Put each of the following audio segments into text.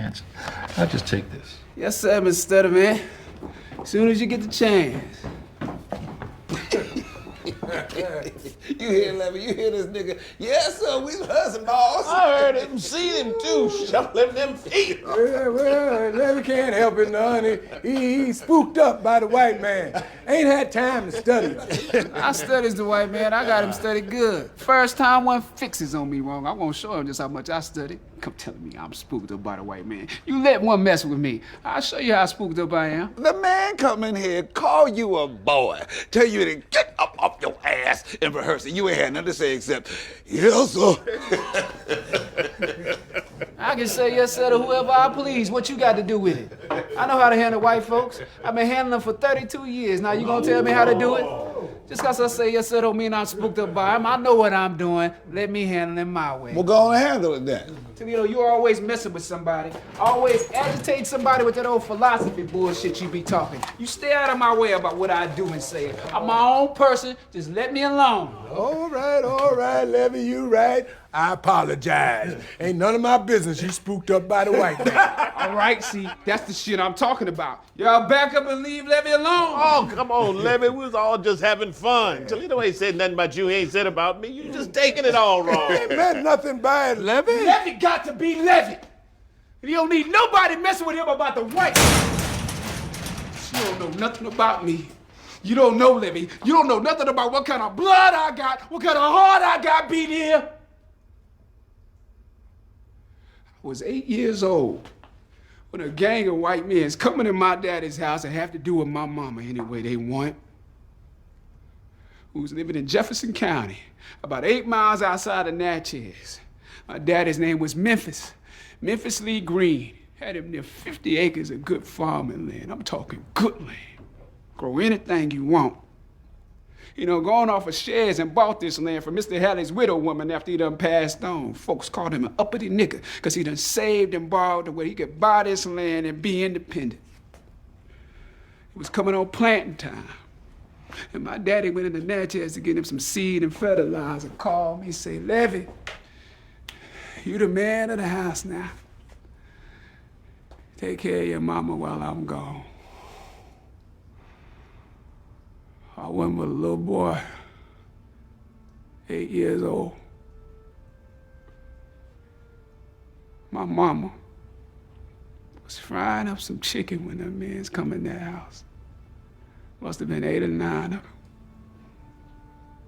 chance. I'll just take this. Yes, sir, Mr. Stutter, man. As soon as you get the chance. You hear, Levi? You hear this nigga? Yes, sir, we hustling, boss. I heard him, seen him too, shuffling them feet. Well, Levi can't help it none. He's spooked up by the white man. Ain't had time to study. I studies the white man. I got him studied good. First time one fixes on me wrong, I won't show him just how much I studied. Come telling me I'm spooked up by the white man. You let one mess with me. I'll show you how spooked up I am. The man come in here, call you a boy, tell you to get up off your ass and rehearse it. You ain't had nothing to say except, yes, sir. I can say yes, sir, to whoever I please. What you got to do with it? I know how to handle white folks. I've been handling them for 32 years. Now you gonna tell me how to do it? Just because I say yes, sir, don't mean I'm spooked up by him. I know what I'm doing. Let me handle him my way. Well, go on and handle it then. Toledo, you're always messing with somebody. Always agitate somebody with that old philosophy bullshit you be talking. You stay out of my way about what I do and say. I'm my own person. Just let me alone. All right, Levi, you right. I apologize. Ain't none of my business you spooked up by the white man. All right, see, that's the shit I'm talking about. Y'all back up and leave Levi alone. Oh, come on, Levi. We was all just having fun. Toledo ain't said nothing about you. He ain't said about me. You just taking it all wrong. Ain't meant nothing by it, Levi. Levi got to be Levi. And he don't need nobody messing with him about the white. You don't know nothing about me. You don't know, Levi. You don't know nothing about what kind of blood I got, what kind of heart I got beat here. I was 8 years old when a gang of white men is coming to my daddy's house and have to do with my mama any way they want. Who was living in Jefferson County, about 8 miles outside of Natchez. My daddy's name was Memphis Lee Green. Had him near 50 acres of good farming land. I'm talking good land. Grow anything you want. You know, going off of shares and bought this land from Mr. Halley's widow woman after he done passed on. Folks called him an uppity nigga because he done saved and borrowed to where he could buy this land and be independent. It was coming on planting time. And my daddy went into Natchez to get him some seed and fertilizer. Called me, say, Levi, you the man of the house now. Take care of your mama while I'm gone. I went with a little boy, 8 years old. My mama was frying up some chicken when them men's come in their house. Must have been 8 or 9 of them.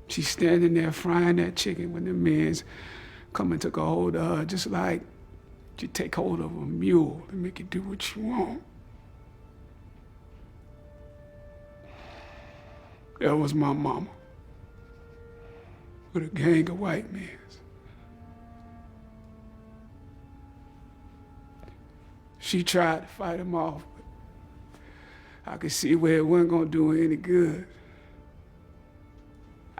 She's standing there frying that chicken when the men's come and took a hold of her, just like you take hold of a mule and make it do what you want. That was my mama with a gang of white men. She tried to fight him off, but I could see where it wasn't gonna do her any good.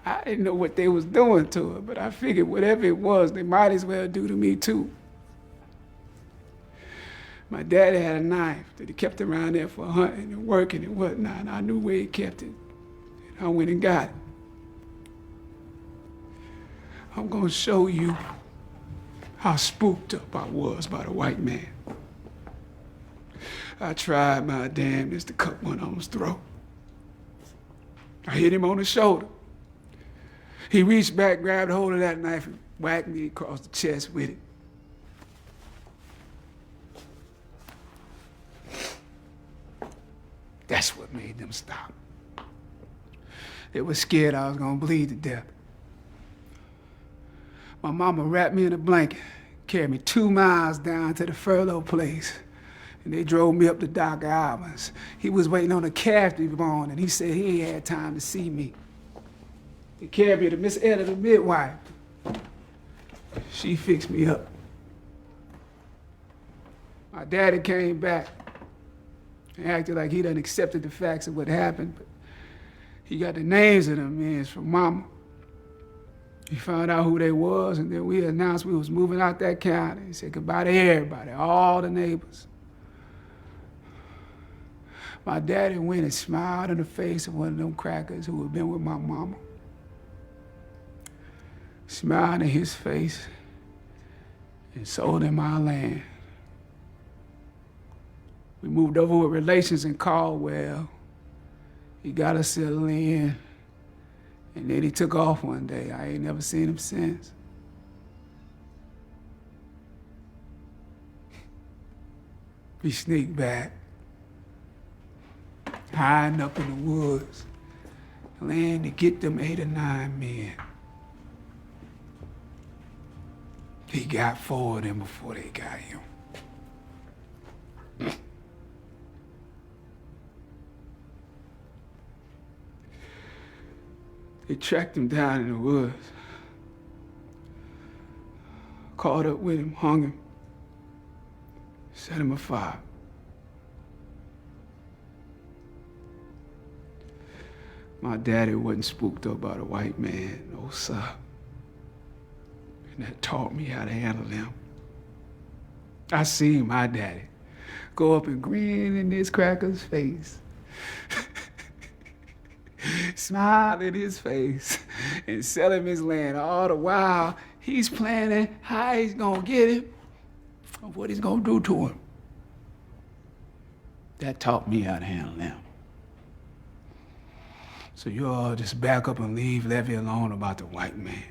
I didn't know what they was doing to her, but I figured whatever it was, they might as well do to me too. My daddy had a knife that he kept around there for hunting and working and whatnot, and I knew where he kept it. I went and got it. I'm gonna show you how spooked up I was by the white man. I tried my damnedest to cut one of him's throat. I hit him on the shoulder. He reached back, grabbed hold of that knife, and whacked me across the chest with it. That's what made them stop. They were scared I was gonna bleed to death. My mama wrapped me in a blanket, carried me 2 miles down to the furlough place, and they drove me up to Doc Alvin's. He was waiting on a calf to be born, and he said he ain't had time to see me. They carried me to Miss Etta, the midwife. She fixed me up. My daddy came back and acted like he done accepted the facts of what happened, but he got the names of them men from Mama. He found out who they was, and then we announced we was moving out that county. He said goodbye to everybody, all the neighbors. My daddy went and smiled in the face of one of them crackers who had been with my mama. Smiled in his face and sold him our land. We moved over with relations in Caldwell. He got us settled in, and then he took off one day. I ain't never seen him since. We sneaked back, hiding up in the woods, land to get them 8 or 9 men. He got 4 of them before they got him. They tracked him down in the woods, caught up with him, hung him, set him afire. My daddy wasn't spooked up by the white man, no sir. And that taught me how to handle them. I seen my daddy go up and grin in this cracker's face, smile in his face, and sell him his land. All the while, he's planning how he's gonna get him, or what he's gonna do to him. That taught me how to handle them. So you all just back up and leave Levi alone about the white man.